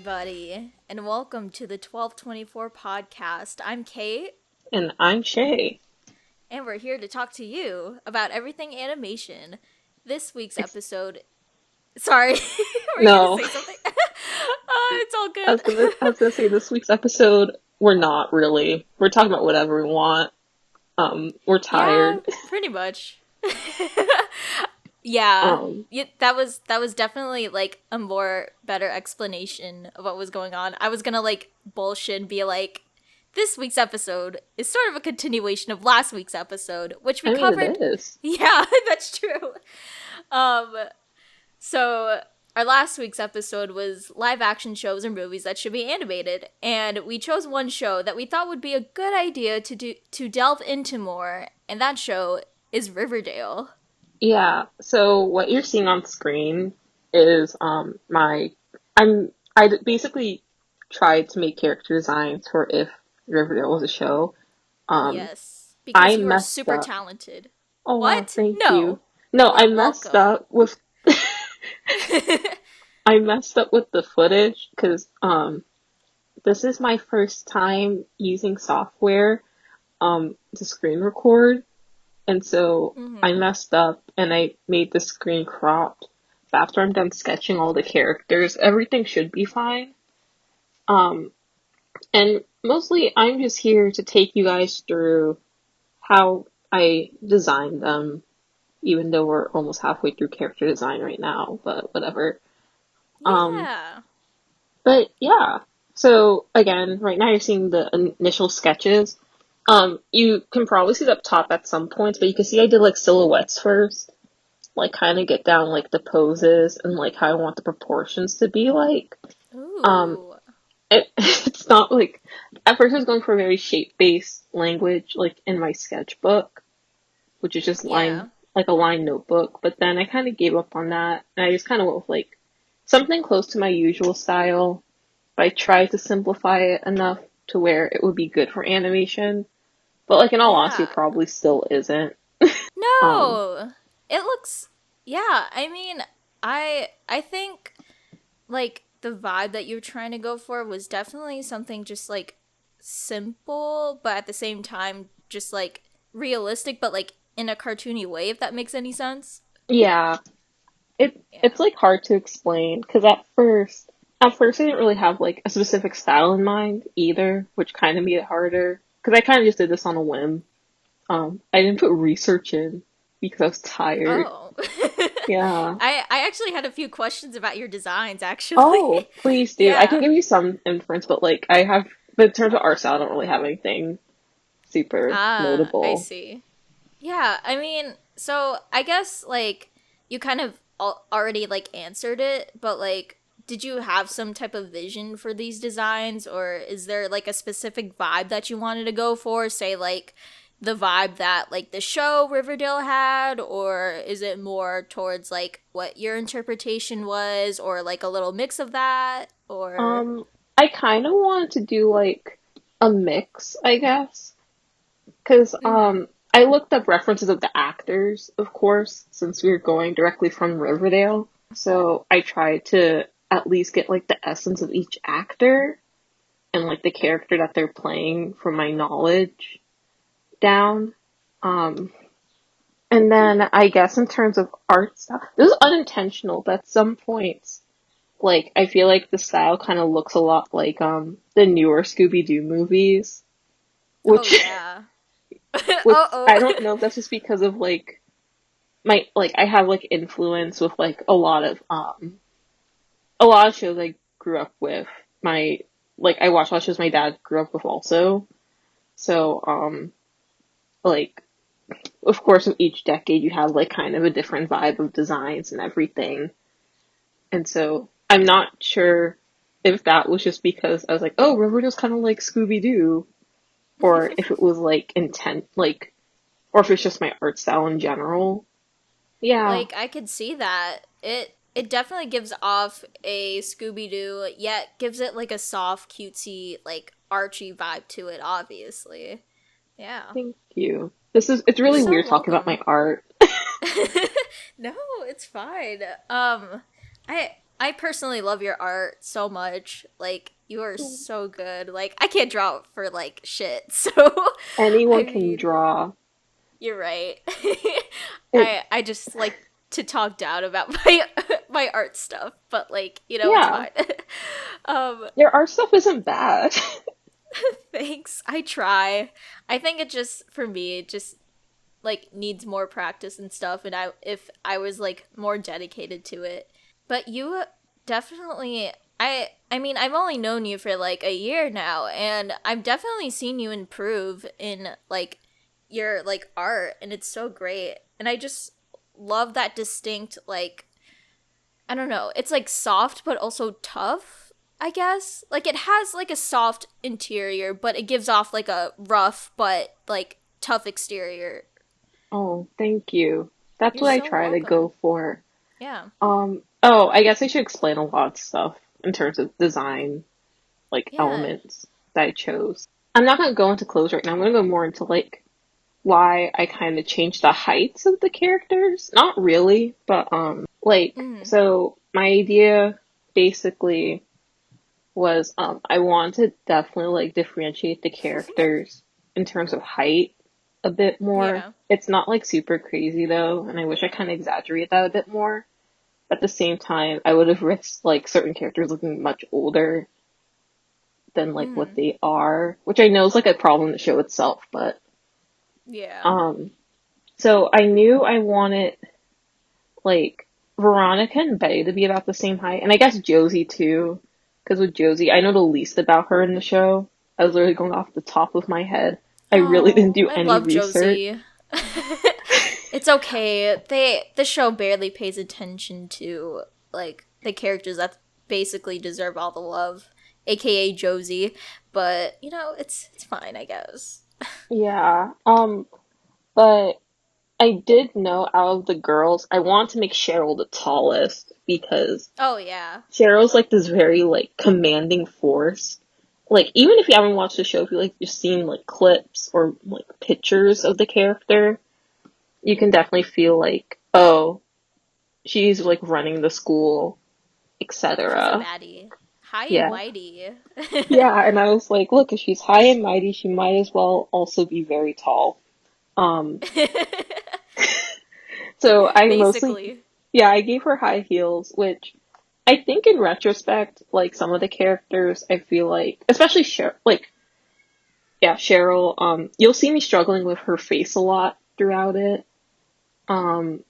everybody, and welcome to the 1224 podcast. I'm Kate, And I'm Shay. and we're here to talk to you about everything animation. This week's episode. Sorry, were you gonna No, say something? It's all I good. was gonna, I was gonna say this week's episode, we're not really. We're talking about whatever we want. We're Yeah, tired. pretty much. Yeah, Um, that was definitely like a more better explanation of what was going on. I was gonna like bullshit and be like, this week's episode is sort of a continuation of last week's episode, which we I mean, covered. it is. Yeah, that's true. Um, so our last week's episode was live action shows or movies that should be animated, and we chose one show that we thought would be a good idea to delve into more, and that show is Riverdale. Yeah. So what you're seeing on screen is basically tried to make character designs for if Riverdale was a show. Um, Yes, I because you are messed super up. talented. Oh wow, What? thank you. No, No, you're I not messed welcome. up with I messed up with the footage because this is my first time using software to screen record, and so I Hmm. messed up and I made the screen cropped. So after I'm done sketching all the characters, everything should be fine. Um, and mostly I'm just here to take you guys through how I designed them, even though we're almost halfway through character design right now, but whatever. Um, Yeah. but yeah, so again, right now you're seeing the initial sketches. You can probably see it up top at some points, but you can see I did like silhouettes first, like kind of get down like the poses and like how I want the proportions to be like. Um, Ooh. it's not like at first I was going for a very shape-based language, like in my sketchbook, which is just line Yeah. like a line notebook. But then I kind of gave up on that, and I just kind of went with like something close to my usual style. But I tried to simplify it enough to where it would be good for animation. But like in all honesty, it Yeah. probably still isn't. Um, No. It looks. Yeah. I mean, I think like the vibe that you're trying to go for was definitely something just like simple, but at the same time just like realistic, but like in a cartoony way. If that makes any sense. yeah, it's Yeah. like hard to explain because at first I didn't really have like a specific style in mind either, which kind of made it harder. Because I kind of just did this on a whim. I didn't put research in because I was tired. Oh. Yeah. I actually had a few questions about your designs actually. Oh, please do. I can Yeah. give you some inference, but like but in terms of art style, I don't really have anything super Ah, I notable. see. Yeah, I mean, so I guess like you kind of already like answered it, but like did you have some type of vision for these designs, or is there like a specific vibe that you wanted to go for, say like the vibe that like the show Riverdale had, or is it more towards like what your interpretation was, or like a little mix of that, or Um, I kind of wanted to do like a mix, I guess, because Mhm. I looked up references of the actors, of course, since we were going directly from Riverdale. So I tried to at least get like the essence of each actor and like the character that they're playing from my knowledge down. Um, and then I guess in terms of art style, this is unintentional, but at some points, like I feel like the style kind of looks a lot like the newer Scooby Doo movies, Oh which yeah. which Uh-oh. I don't know if that's just because of like my like I have like influence with like a lot of shows I grew up with. My like I watched a lot of shows my dad grew up with also. So like of course with each decade you have like kind of a different vibe of designs and everything. And so I'm not sure if that was just because I was like, oh, Riverdale's kind of like Scooby Doo, or if it was like intent, like, or if it's just my art style in general. Yeah, Like I could see that. It definitely gives off a Scooby Doo, yet gives it like a soft, cutesy, like Archie vibe to it. Obviously, yeah. thank you. It's You're really so weird talking about my welcome. art. No, it's fine. I I personally love your art so much. Like, you are so good. Like, I can't draw for like shit. So, I Anyone can mean, draw. you're right. It, I just like to talk down about my my art stuff, but like, it's yeah, fine. um your art stuff isn't bad. Thanks. I try. I think it just for me, it just like needs more practice and stuff, and if I was like more dedicated to it. But you definitely, I mean, I've only known you for like a year now, and I've definitely seen you improve in like your like art, and it's so great. And I just love that distinct, like, I don't know, it's like soft but also tough, I guess. Like it has like a soft interior, but it gives off like a rough but like tough exterior. Oh, thank you. That's You're what I so try to go welcome. for. Yeah. Oh, I guess I should explain a lot of stuff in terms of design, like Yeah. elements that I chose. I'm not gonna go into clothes right now. I'm gonna go more into like why I kind of changed the heights of the characters. Not really, but like Mm. so my idea basically was I want to definitely like differentiate the characters in terms of height a bit more. Yeah. It's not like super crazy though, and I wish I kind of exaggerated that a bit more. At the same time, I would have risked like certain characters looking much older than like what Mm. they are, which I know is like a problem in the show itself, but Yeah. um so I knew I wanted like Veronica and Betty to be about the same height, and I guess Josie too, because with Josie, I know the least about her in the show. I was literally going off the top of my head. I really didn't Oh, do I any love research. Josie. It's okay. The show barely pays attention to like the characters that basically deserve all the love, aka Josie. But it's fine, I guess. Yeah. But I did know out of the girls, I want to make Cheryl the tallest because Oh yeah. Cheryl's like this very like commanding force. Like even if you haven't watched the show, if you like just seen like clips or like pictures of the character, you can definitely feel like, oh, she's like running the school, She's a etc. baddie. High and Yeah. mighty. Yeah, and I was like, look, if she's high and mighty, she might as well also be very tall. Um, so I mostly, Basically. yeah, I gave her high heels, which I think in retrospect, like some of the characters, I feel like, especially like, yeah, Cheryl, you'll see me struggling with her face a lot throughout it. Um,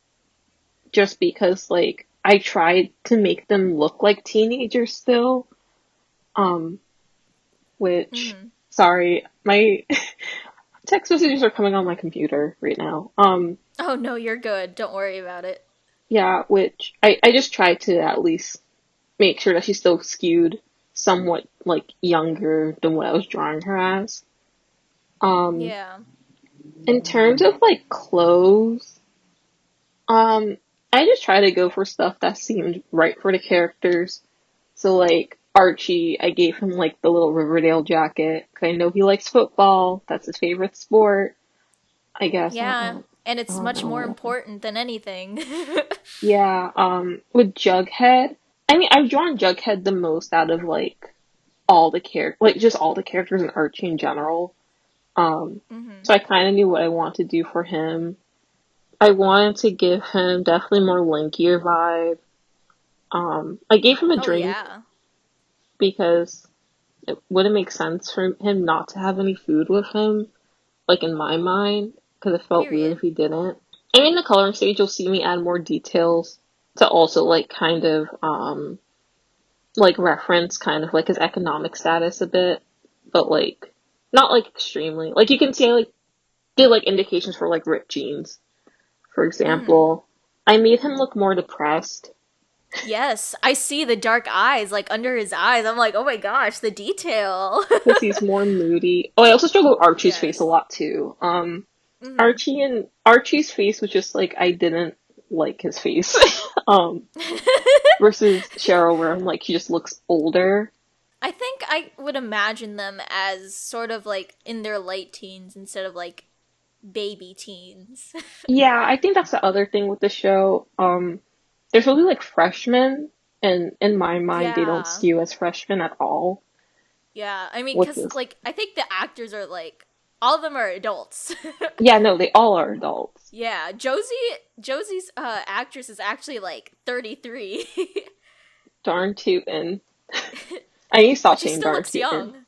just because like I tried to make them look like teenagers still. Um, which Mm. sorry, my text messages are coming on my computer right now. Oh no, you're good. Don't worry about it. Yeah, which I just tried to at least make sure that she's still skewed somewhat like younger than what I was drawing her as. Um, Yeah. in terms of like clothes, um, I just try to go for stuff that seemed right for the characters. So like Archie, I gave him like the little Riverdale jacket 'cause I know he likes football. That's his favorite sport. I guess Yeah. And I it's don't much know more what else. important than anything. Yeah, with Jughead, I mean, I've drawn Jughead the most out of like all the like just all the characters in Archie in general. Hmm. So I kind of knew what I wanted to do for him. I wanted to give him definitely more linkier vibe. I gave him a Oh drink yeah. because it wouldn't make sense for him not to have any food with him, like in my mind, because it felt weird if Period. he didn't. And in the coloring stage, you'll see me add more details to also like kind of like reference kind of like his economic status a bit, but like not like extremely. Like you can see I like did like indications for like ripped jeans, for Mm. example. I made him look more depressed Yes, I see the dark eyes like under his eyes. I'm like, "Oh my gosh, the detail." because he's more moody. Oh, I also struggle with Archie's face a Yes. lot too. Mhm. Archie's face was just like I didn't like his face. um, versus Cheryl, where I'm like he just looks older. I think I would imagine them as sort of like in their late teens instead of like baby teens. Yeah, I think that's the other thing with the show. They're supposed to be like freshmen, And in my mind, they don't Yeah. skew as freshmen at all, Yeah. I mean, which cuz is, like I think the actors are like all of them are adults. yeah, no, they all are adults. Yeah, Josie's actress is actually like 33. Darn tootin'. I need to stop But she saying still darn looks tootin'. young.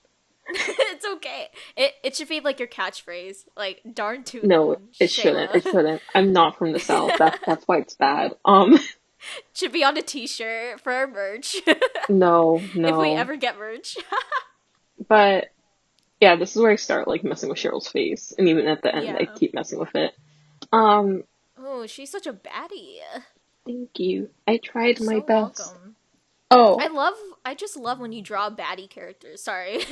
It's okay. It should be like your catchphrase, like darn No, tootin' it shouldn't. It Shayla. shouldn't. I'm not from the South. That's why it's bad. Should be on a t-shirt for our merch. No, If we no. ever get merch. But yeah, this is where I start like messing with Cheryl's face, and even at the end, I Yeah. keep messing with it. Um, Oh, she's such a baddie. Thank you. I tried my So best. welcome. I Oh, love I just love when you draw baddie characters. Sorry.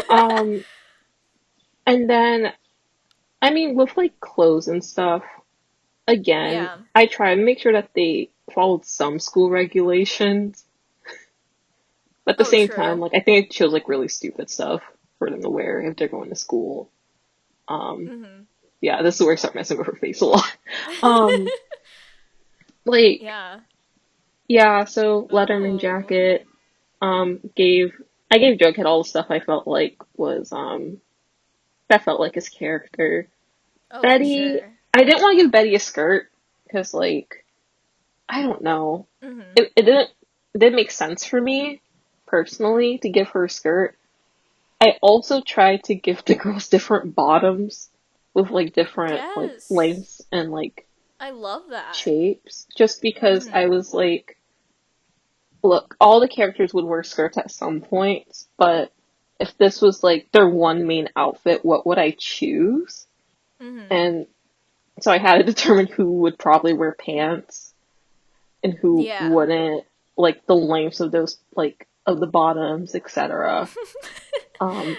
um, and then I mean with like clothes and stuff. Again, Yeah. I try to make sure that they followed some school regulations, but at the Oh, same time, true. like I think it shows like really stupid stuff for them to wear if they're going to school. Um, Mhm. yeah, this is where I start messing with her face a lot. Um, like Yeah. yeah, so Letterman Ooh. jacket. Gave I gave Jughead all the stuff I felt like was that felt like his character. Oh, for Betty, sure. I didn't want to give Betty a skirt because like I don't know, Mhm. it didn't make sense for me personally to give her a skirt. I also tried to give the girls different bottoms with like different like Yes. lengths and like I love that. shapes just because I Mhm. was like, look, all the characters would wear skirts at some point, but if this was like their one main outfit, what would I choose? Mhm. And so I had to determine who would probably wear pants and who Yeah. wouldn't, like the lengths of those, like of the bottoms, etc. Okay,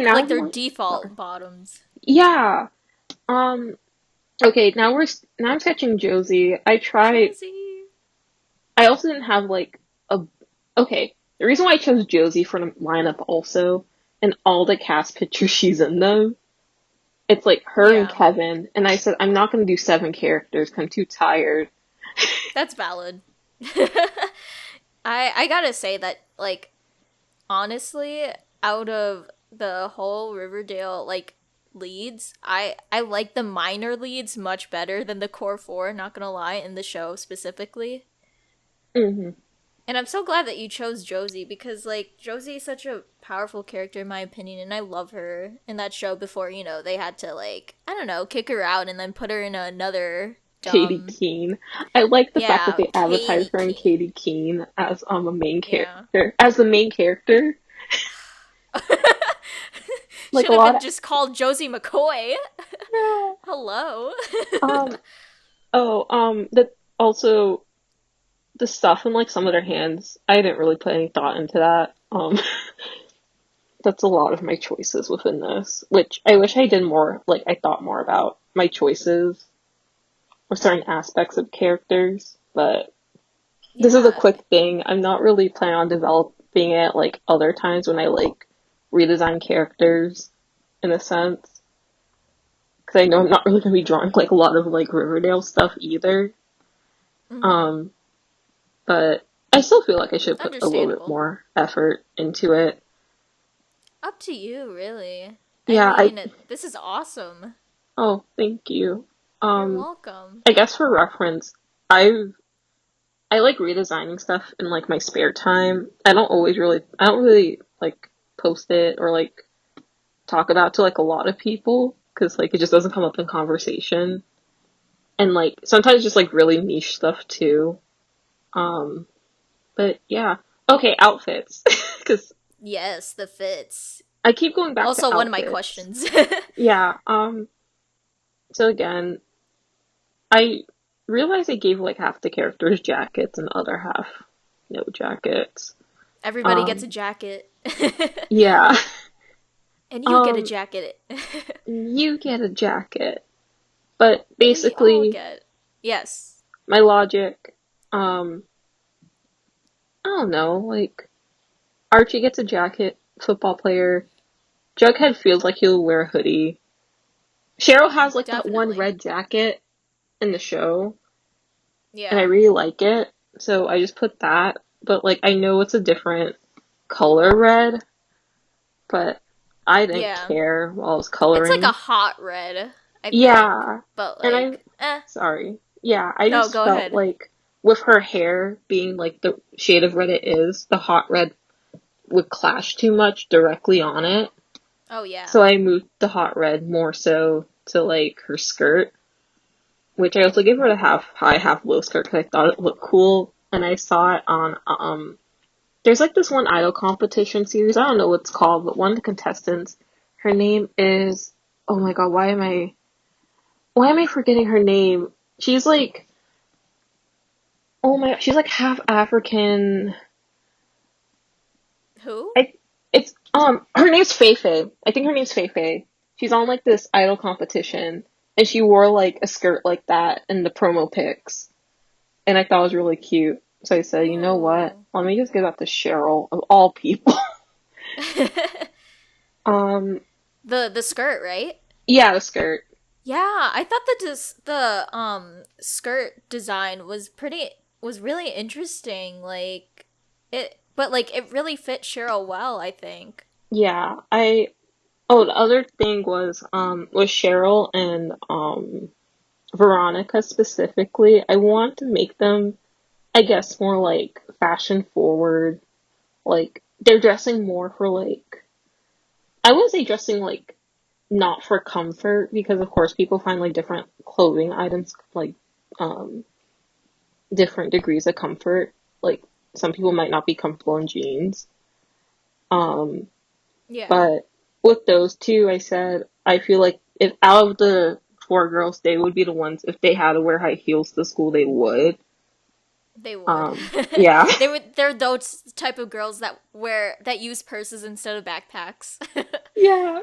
now Like I'm their like, sorry. default bottoms. Yeah. Um. Okay, now I'm sketching Josie. I tried. Josie. I also didn't have like a. Okay, the reason why I chose Josie for the lineup also, and all the cast pictures she's in them, it's like her and Yeah. Kevin, and I said I'm not gonna do 7 characters 'cause I'm too tired. That's valid. I gotta say that like honestly, out of the whole Riverdale like leads, I like the minor leads much better than the core four, not gonna lie, in the show specifically. Hmm. And I'm so glad that you chose Josie because like Josie is such a powerful character in my opinion and I love her in that show before, they had to like, I don't know, kick her out and then put her in another Katie dumb. Keene. I like the fact that Yeah, they advertise Katie her and Keene. Katie Keene as a main Yeah. character, as the main character. Like Should a have lot been of just called Josie McCoy. no. Hello. Um. Oh. That also the stuff in like some of their hands. I didn't really put any thought into that. That's a lot of my choices within this, which I wish I did more. Like I thought more about my choices or certain aspects of characters, but this is a Yeah. quick thing. I'm not really planning on developing it like other times when I like redesign characters in a sense. Because I know I'm not really going to be drawing like a lot of like Riverdale stuff either. Mhm. Um, but I still feel like I should put a little bit Understandable. more effort into it. Up to you, really. I Yeah, I, mean, this is awesome. oh, thank you. You're Um, welcome. I guess for reference, I like redesigning stuff in like my spare time. I don't really like post it or like talk about to like a lot of people because like it just doesn't come up in conversation. And like sometimes just like really niche stuff too. Um, but yeah. Okay, outfits. Because Yes, the fits. I keep going back to Also, one of my outfits. questions. Yeah. So again, I realized I gave like half the characters jackets and the other half no jackets. Everybody gets a Um, jacket. yeah. And you get a Um, jacket. you get a jacket. But We all basically, get. Yes. my logic, um, I don't know, like, Archie gets a jacket, football player. Jughead feels like he'll wear a hoodie. Cheryl has, like, that one Definitely. red jacket in the show, and I Yeah. really like it. So I just put that, but like I know it's a different color red, but I didn't Yeah. care while I was It's like a coloring. hot red, I think. Yeah, But and I, like, eh. sorry. Yeah, I No, just go felt ahead. like with her hair being like the shade of red it is, the hot red would clash too much directly on it. Oh yeah. So I moved the hot red more so to like her skirt, which I also gave her a half high, half low skirt because I thought it looked cool. And I saw it on there's like this one idol competition series. I don't know what it's called, but one of the contestants, her name is, oh my god, why am I forgetting her name? She's like, oh my, she's like half African. Who? I, it's her name's Feifei. I think her name's Feifei. She's on like this idol competition, and she wore like a skirt like that in the promo pics, and I thought it was really cute. So I said, you know what? Oh. Let me just give that to Cheryl of all people. um, The skirt, right? yeah, the skirt. Yeah, I thought the skirt design was really interesting. Like it, but like it really fit Cheryl well, I think. Yeah, I. Oh, the other thing was Cheryl and Veronica specifically. I want to make them, I guess, more like fashion forward. Like they're dressing more for like I wouldn't say dressing like not for comfort because of course people find like different clothing items like um different degrees of comfort. Like some people might not be comfortable in jeans. Um Yeah, but with those two I said I feel like if out of the four girls they would be the ones if they had to wear high heels to school they would. they would. Yeah. They're those type of girls that use purses instead of backpacks. Yeah.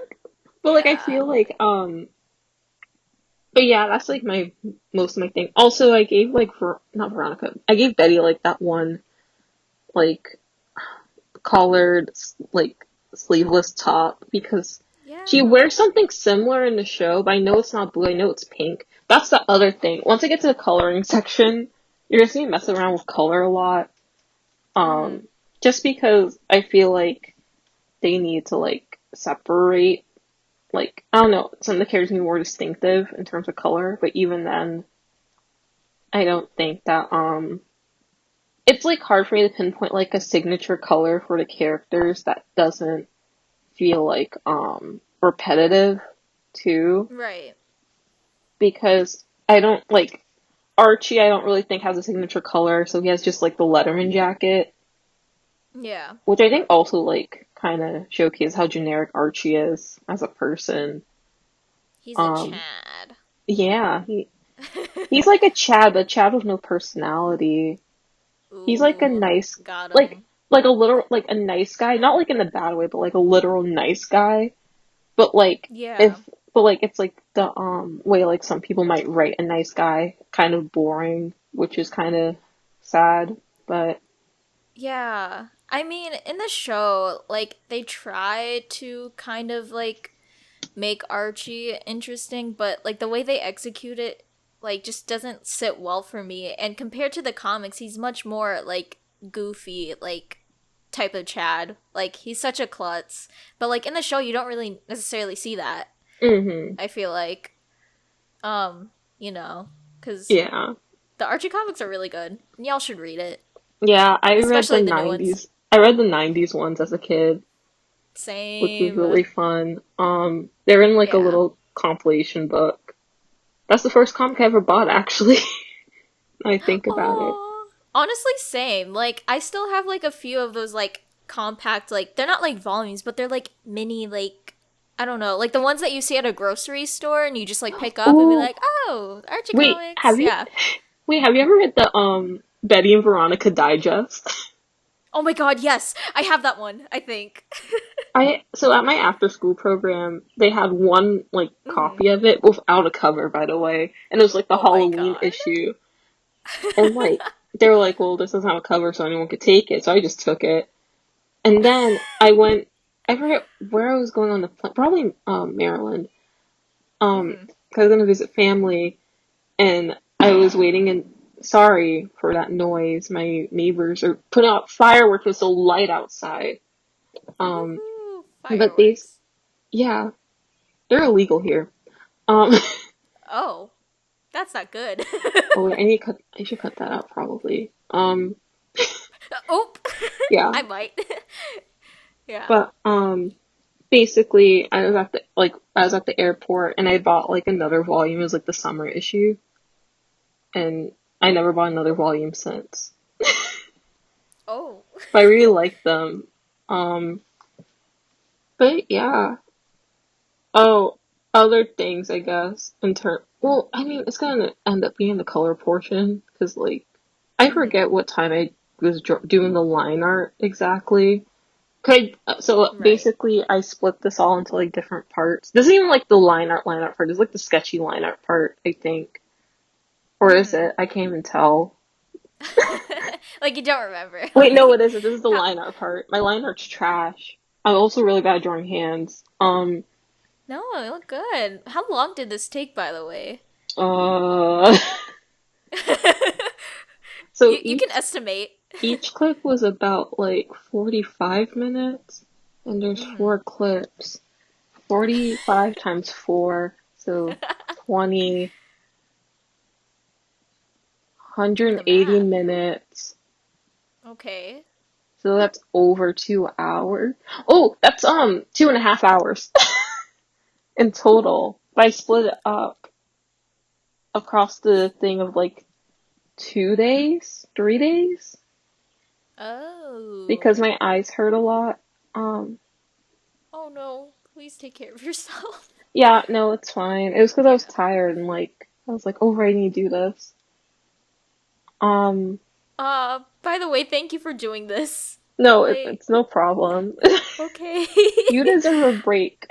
But like I Yeah. feel like but yeah, that's like my most of my thing. Also, I gave like for not Veronica, I gave Betty like that one like collared like sleeveless top because she Yeah. wears something similar in the show, but I know it's not blue. I know it's pink. That's the other thing. Once I get to the coloring section, you're gonna see me mess around with color a lot. Mhm. Just because I feel like they need to like separate. Like I don't know, some of the characters need more distinctive in terms of color, but even then, I don't think that it's like hard for me to pinpoint like a signature color for the characters that doesn't feel like repetitive too Right. because I don't like Archie I don't really think has a signature color, so he has just like the Letterman jacket, Yeah. which I think also like kind of showcases how generic Archie is as a person. He's a Um Chad. yeah, he's like a Chad, but Chad with no personality. He's like a Ooh, nice, got like, him. like a literal, like a nice guy, not like in a bad way, but like a literal nice guy. But like, Yeah. if, but like, it's like the, way like some people might write a nice guy kind of boring, which is kind of sad, but, Yeah. I mean, in the show, like they try to kind of like make Archie interesting, but like the way they execute it like just doesn't sit well for me. And compared to the comics, he's much more like goofy, like type of Chad. Like he's such a klutz. But like in the show you don't really necessarily see that. hmm I feel like um, you know, cuz yeah. the Archie comics are really good. Y'all should read it, Yeah, especially the new ones. I read the 90s ones as a kid, which was Same. really fun. They're in like a Yeah. little compilation book. That's the first comic I ever bought, actually. I think about it. Oh, honestly, same. Like, I still have like a few of those like compact, like they're not like volumes, but they're like mini, like I don't know, like the ones that you see at a grocery store and you just like pick up and be Ooh, like, oh, Archie wait, comics, yeah. have you ever read the Betty and Veronica Digest? Oh my god, yes, I have that one. I think. I so at my after school program, they had one like Hmm. copy of it without a cover, by the way, and it was like the Oh my Halloween god. issue, and like they were like, well, this doesn't have a cover, so anyone could take it, so I just took it, and then I went, I forget where I was going on the plane, probably Maryland, Hmm. because I was gonna visit family, and I was waiting in. Sorry for that noise. My neighbors are putting out fireworks. It's so light outside. Um, Woohoo! but these, Fireworks. yeah, they're illegal here. Um, Oh, that's not good. oh, wait, I should cut that out probably. Oop! Yeah, I might. Yeah. but, basically, I was at the airport and I bought, like, another volume. It was, like, the summer issue. And I never bought another volume since. Oh. But I really like them. Um, but yeah. Oh, other things, I guess, well, I mean, it's gonna end up being the color portion, because, like, I Hmm. forget what time I was doing the line art exactly. So Right. basically, I split this all into, like, different parts. This isn't even, like, the line art part. It's, like, the sketchy line art part, I think. Or is Hmm. it? I can't even tell. Like you don't remember. Wait, no, it Like isn't. This is the how? line art part. My line art's trash. I'm also really bad at drawing hands. No, it looked good. How long did this take, by the way? Uh, so You can estimate. each clip was about like 45 minutes, and there's Hmm. 4 clips. 45 times 4, so 20, Doing the 180 math. minutes. Okay. So that's over 2 hours. Oh, that's 2.5 hours in total. But I split it up across the thing of like 2 days, 3 days, because Oh. my eyes hurt a lot. Um, Oh no. Please take care of yourself. yeah, no, it's fine. It was because I was Yeah. tired and like I was like, oh, I need to do this. Um, By the way, thank you for doing this. no, Like, it's no problem. okay. You deserve a break.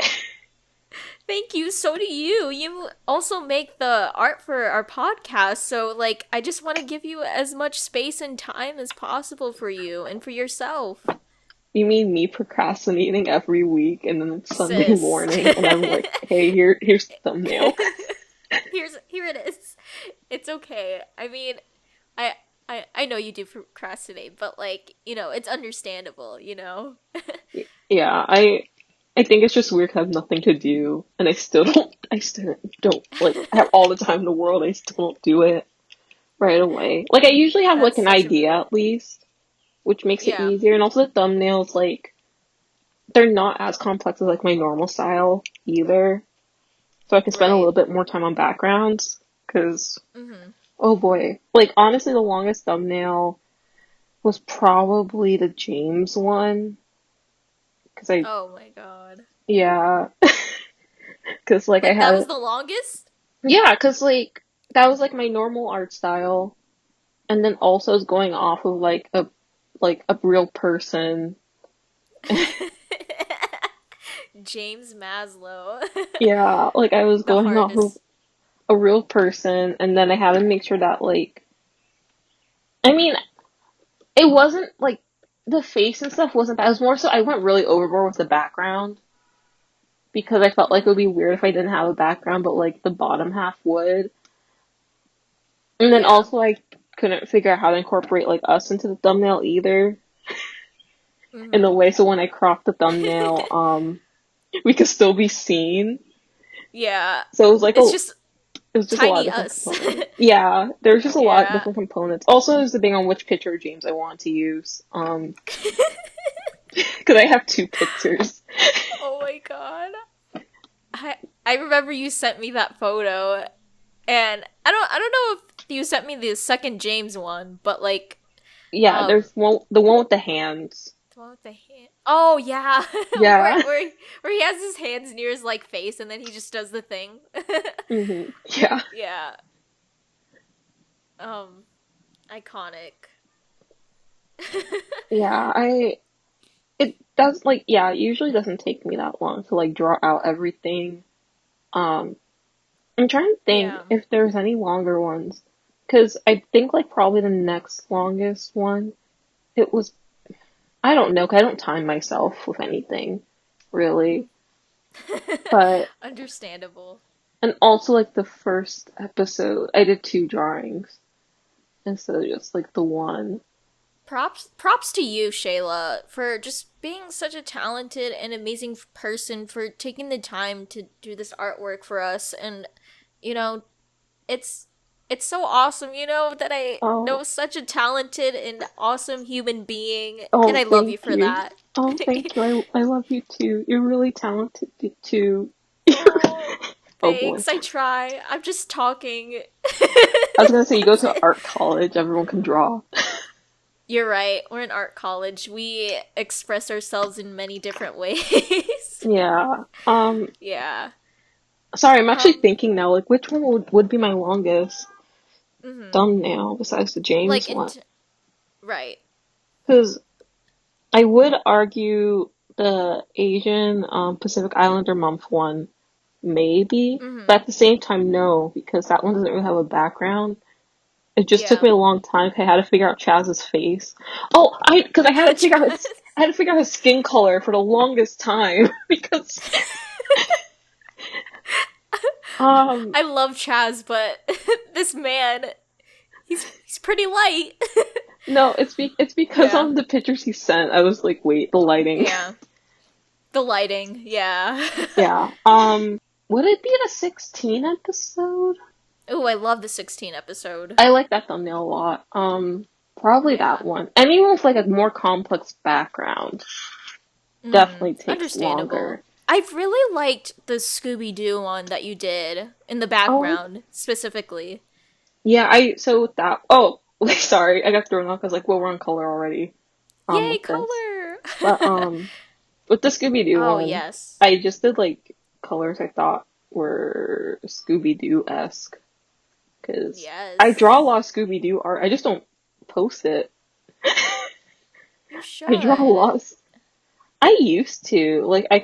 Thank you. So do you. You also make the art for our podcast. So, like, I just want to give you as much space and time as possible for you and for yourself. You mean me procrastinating every week, and then it's Sunday Sis. morning, and I'm like, hey, here's the thumbnail. Here it is. It's okay. I mean, I I know you do procrastinate, but like, it's understandable, you know? Yeah, I think it's just weird 'cause I have nothing to do, and I still don't like have all the time in the world. I still don't do it right away. Like I usually have like That's an such a idea mood. at least, which makes it Yeah, easier. And also the thumbnails, like they're not as complex as like my normal style either, so I can spend a right. little bit more time on backgrounds. Cause Mhm. oh boy, like honestly, the longest thumbnail was probably the James one. Cause I Oh my god. yeah, cause like I Like that had was the longest? yeah, cause like that was like my normal art style, and then also was going off of like a real person. James Maslow. Yeah, like I was The going off of hardest. a real person, and then I had to make sure that like I mean it wasn't like the face and stuff wasn't bad. It was more so I went really overboard with the background because I felt like it would be Mhm. weird if I didn't have a background, but like the bottom half would. And then Yeah. also I couldn't figure out how to incorporate like us into the thumbnail either in a Mhm. way so when I cropped the thumbnail, we could still be seen. Yeah. So It's just it was just a lot of tiny different us. components. Yeah, there's just a lot of Yeah. different components. Also, there's the thing on which picture of James I want to use. Because I have two pictures. Oh my god. I I remember you sent me that photo, and I don't know if you sent me the second James one, but like Yeah, um the one with the hands. the one with the hand. Oh yeah. where Yeah. where where he has his hands near his like face and then he just does the thing. Yeah. Yeah. Um iconic. Yeah, it does like yeah, it usually doesn't take me that long to like draw out everything. Um I'm trying to think Yeah. if there's any longer ones. Because I think like probably the next longest one, it was I don't know, 'cause I don't time myself with anything, really. But, Understandable. and also like the first episode, I did two drawings. instead of just like the one. Props to you, Shayla, for just being such a talented and amazing person, for taking the time to do this artwork for us. And you know, it's it's so awesome, that I know Oh, such a talented and awesome human being, and oh, I love you thank for you. that. Oh, thank you. I love you too. You're really talented too. Oh, Oh boy. thanks. I try. I'm just talking. I was gonna say you go That's to it. art college, everyone can draw. You're right. We're in art college. We express ourselves in many different ways. Yeah. Yeah. Sorry, I'm actually Um. thinking now, like which one would be my longest Mhm. thumbnail besides the Like James in one? right. Because I would argue the Asian Pacific Islander month one, maybe, but Mhm. at the same time, no, because that one doesn't really have a background. It just took Yeah. me a long time. 'Cause I had to figure out Chaz's face. Oh, because I had to figure out I had to figure out his skin color for the longest time because um I love Chaz, but this man, he's pretty light. no, it's because Yeah. on the pictures he sent, I was like, wait, the lighting. Yeah. The lighting. Yeah. Yeah. Would it be the 16 episode? Ooh, I love the 16 episode. I like that thumbnail a lot. Probably that Yeah. one. Anyone with like a more complex background Mm, definitely takes understandable. longer. I've really liked the Scooby Doo one that you did in the Oh, background specifically. yeah, so with that, oh, wait, sorry, I got thrown off because like, well, we're on color already, Yay, with this. color! But, with the Scooby-Doo Oh, one, yes. I just did like colors I thought were Scooby-Doo-esque because I draw a Yes. lot of Scooby-Doo art. I just don't post it. You I draw a lot should. of, I used to, like, I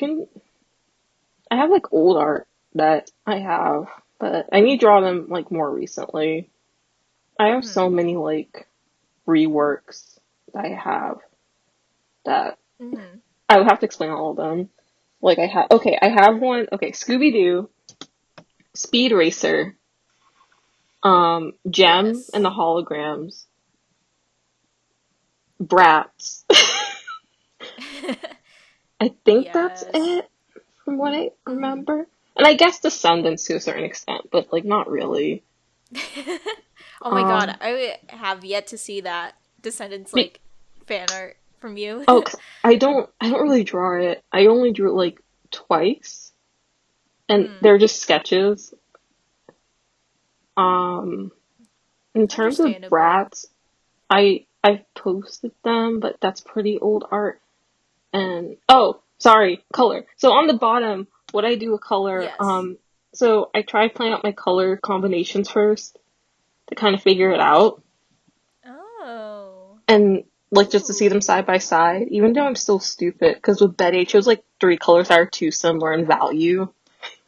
have like old art that I have, but I need to draw them like more recently. I have so Mm-hmm. many like reworks that I have that Mm-hmm. I would have to explain all of them. Like I have one, okay, Scooby Doo, Speed Racer, Gem and the Yes. Holograms, Bratz. I think that's Yes. it from what I Mm-hmm. remember. And I guess Descendants to a certain extent, but like not really. Oh my god, Um, I have yet to see that Descendants be- like fan art from you. oh, 'cause I don't really draw it. I only drew it like twice, and Mm, they're just sketches. Um, in terms of understandable. Bratz, I've posted them, but that's pretty old art. And oh, sorry, color. So on the bottom, what I do with color, Yes. so I try playing out my color combinations first to kind of figure it out, Oh. and like just to see them Ooh. side by side. Even though I'm still stupid, because with Betty, I chose like three colors that are too similar in value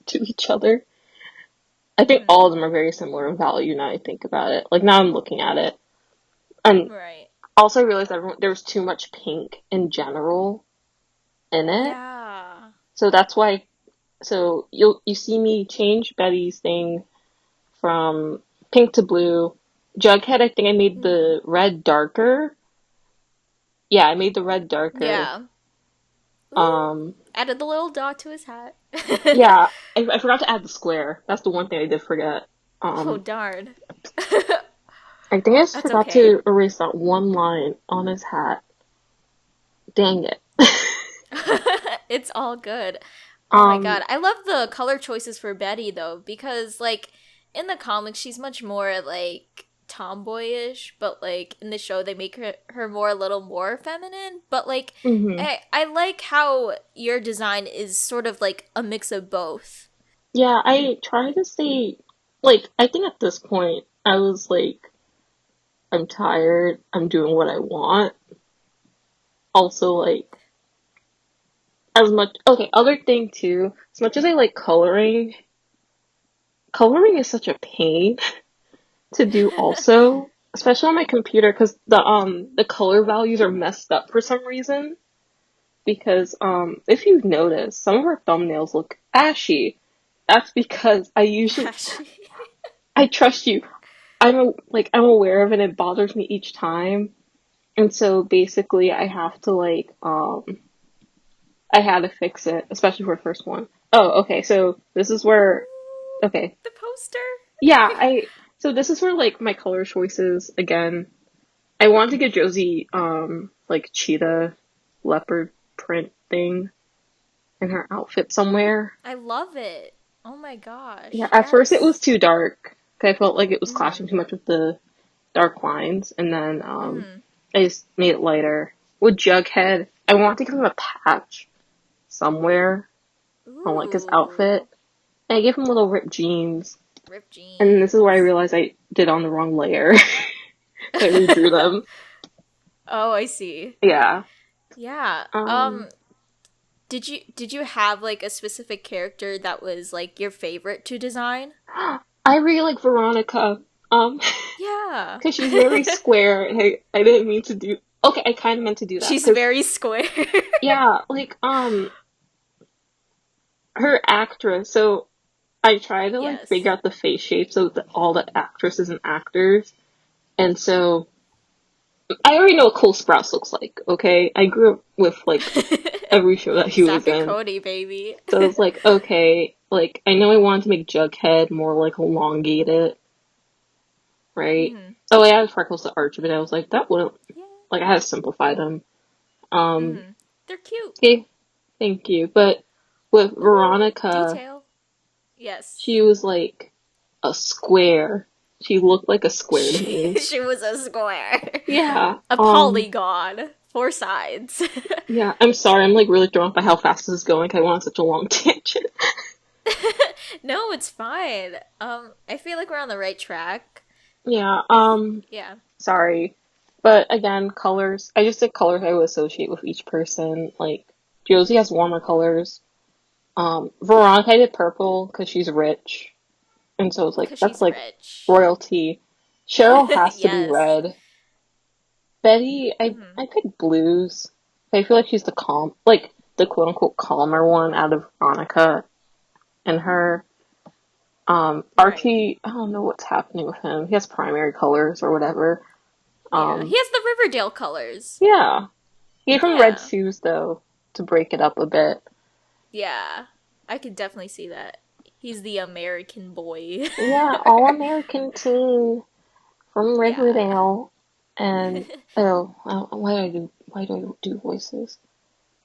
to each other. I think all Mm-hmm. of them are very similar in value now I think about it. Like now I'm looking at it. And Right. also I realized there was too much pink in general in it. Yeah. So that's why so you see me change Betty's thing from pink to blue. Jughead, I think I made Mm-hmm. the red darker. Yeah, I made the red darker. Yeah. Ooh. Um, Added the little dot to his hat. yeah, I forgot to add the square. That's the one thing I did forget. Oh, Um, darn. I think I just That's forgot okay. to erase that one line on his hat. Dang it. It's all good. Oh my Um, god. I love the color choices for Betty though, because like in the comics she's much more like tomboyish, but like in the show they make her more a little more feminine. But like mhm. I like how your design is sort of like a mix of both. Yeah, I try to stay, like, I think at this point, I was like, I'm tired, I'm doing what I want. Also, like, as much, okay, other thing too, as much as I like coloring, coloring is such a pain to do also, especially on my computer, because the color values are messed up for some reason. Because, if you've noticed, some of our thumbnails look ashy. That's because Ashy. I trust you. I'm aware of it and it bothers me each time. And so basically I have to I had to fix it, especially for the first one. Oh, okay, so this is where Ooh, okay. the poster. Yeah, I so this is where like my color choices again. I wanted to get Josie like cheetah leopard print thing in her outfit somewhere. I love it. Oh my Yeah, gosh. at first it was Yes. too dark. 'Cause I felt like it was clashing Mhm. too much with the dark lines, and then Mhm. I just made it lighter. With Jughead, I want to give him a patch somewhere on like his Ooh. outfit. And I gave him little ripped jeans. Ripped And this is where I jeans. realized I did on the wrong layer. I redrew them. Oh, I see. Yeah. Yeah. Um Did you have like a specific character that was like your favorite to design? I really like Veronica. Um Yeah. because she's very square and I didn't mean to do okay, I kinda meant to do that. She's Because very square. yeah, like her actress, so I try to like figure Yes. out the face shapes of all the actresses and actors. And so I already know what Cole Sprouse looks like, okay? I grew up with like every show that he was Zack and in. Cody, baby. So it's like, okay, like I know I wanted to make Jughead more like elongated, right? Mhm. Oh, I added freckles to Archie, but I was like, that wouldn't Yeah. like I had to simplify them. Um, Mhm. They're cute. okay, thank you. But with Ooh, Veronica, detail. she Yes. was like a square. She looked like a square to me. She was a square. Yeah. A polygon. Four sides. Yeah, I'm sorry, I'm like really thrown off by how fast this is going. 'Cause I went on such a long tangent. No, it's fine. I feel like we're on the right track. Yeah, I th- yeah. sorry. But again, colors. I just did colors I would associate with each person. Like, Josie has warmer colors. Veronica I did purple because she's rich. And so it's like, Cause that's she's like rich. royalty. Cheryl has to be Yes. red. Betty, Hmm. I picked blues. I feel like she's the calm, like, the quote unquote calmer one out of Veronica and her. Right. Archie, I don't know what's happening with him. He has primary colors or whatever. Yeah. He Um, has the Riverdale colors. yeah. Gave him red Yeah. shoes though, to break it up a bit. Yeah. I could definitely see that. He's the American boy. Yeah, all American team from Yeah. Riverdale. And oh, why do I do voices?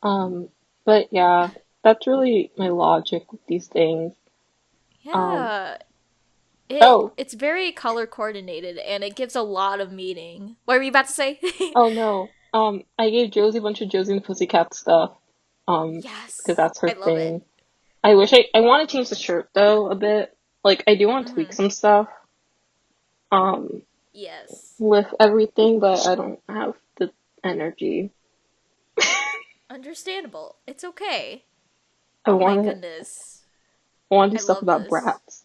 Um, but yeah, that's really my logic with these things. Um, Yeah. oh, It's very color coordinated and it gives a lot of meaning. What were you about to say? oh no. I gave Josie a bunch of Josie and the Pussycat stuff. Because Yes. that's her I love it. thing. I want to change the shirt though a bit. Like I do want to tweak Hmm. some stuff. Um, Yes. with everything, but I don't have the energy. Understandable. It's okay. I Oh my want to goodness. I want to do I stuff love about this. brats.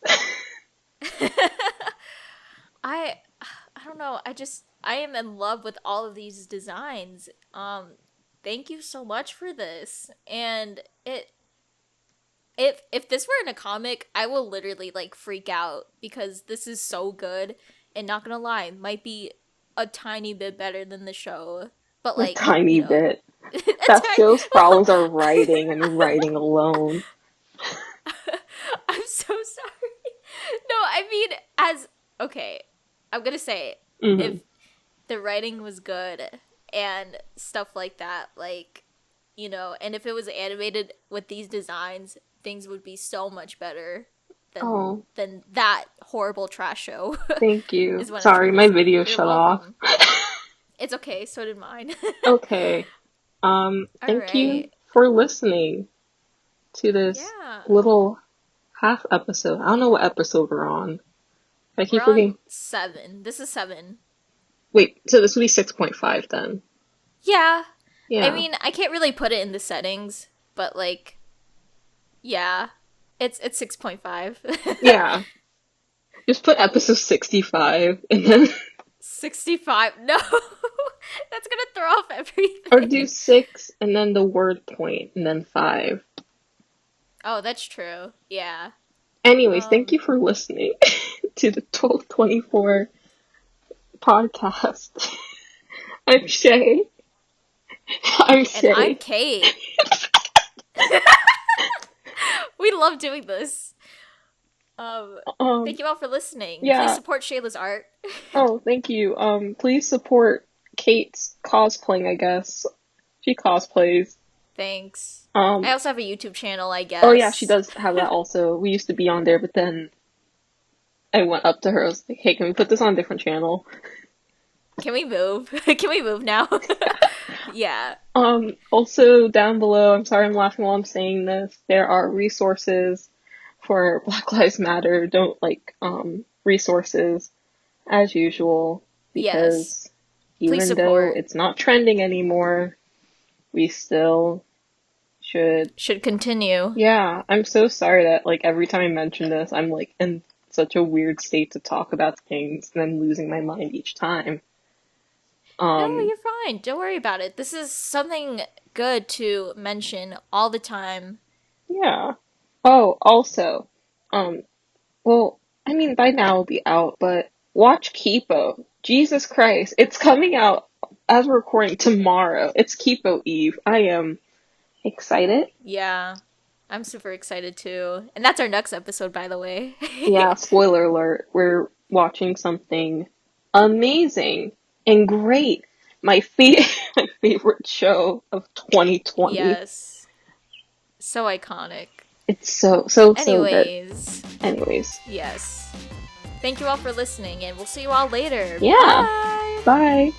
I I don't know. I am in love with all of these designs. Thank you so much for this. And if this were in a comic, I will literally like freak out because this is so good and not gonna lie, might be a tiny bit better than the show. But A like, tiny bit. a That tiny show's problems are writing and writing alone. I'm so sorry. No, I mean as okay, I'm gonna say Hmm. if the writing was good and stuff like that, like and if it was animated with these designs, things would be so much better Oh, than that horrible trash show. thank you. Is what I'm Sorry, trying to my say. video You're shut off. welcome. It's okay. So did mine. Okay. All Thank you right. for listening to this Yeah. little half episode. I don't know what episode we're on. I We're keep on forgetting. 7. This is 7. Wait, so this will be 6.5 then. Yeah. I Yeah. mean, I can't really put it in the settings, but like, yeah. It's 6.5. Yeah. Just put episode 65 and then 65. No. That's going to throw off or do everything. 6 and then the word point and then 5. Oh, that's true. Yeah. Anyways, thank Um you for listening to the 1224 podcast. I'm Shay. I'm And I'm Shay. Kate. We love doing this. Um, Thank you all for listening. Please yeah. support Shayla's art. Oh, thank you. Please support Kate's cosplaying, I guess. She cosplays. Thanks. I Um, also have a YouTube channel, I oh yeah, she guess. does have that also. We used to be on there, but then I went up to her. I was like, "Hey, can we put this on a different channel?" Can we move? Can we move now? Yeah. Also down below, I'm sorry I'm laughing while I'm saying this, there are resources for Black Lives Matter. Don't resources as usual Yes. because Please even though support. it's not trending anymore, we still should. Should continue. Yeah, I'm so sorry that like every time I mention this, I'm like in such a weird state to talk about things and I'm losing my mind each time. No, Um, you're fine. Don't worry about it. This is something good to mention all the time. yeah. Oh, also, um, well, I mean, by now it'll be out, but watch Kipo. Jesus Christ, it's coming out as we're recording tomorrow. It's Kipo Eve. I am excited. Yeah. I'm super excited too. And that's our next episode, by the way. Yeah, spoiler alert. We're watching something amazing and great. My favorite show of 2020. Yes. So iconic. It's so good. Anyways, Anyways, yes. Thank you all for listening, and we'll see you all later. yeah. Bye! Bye.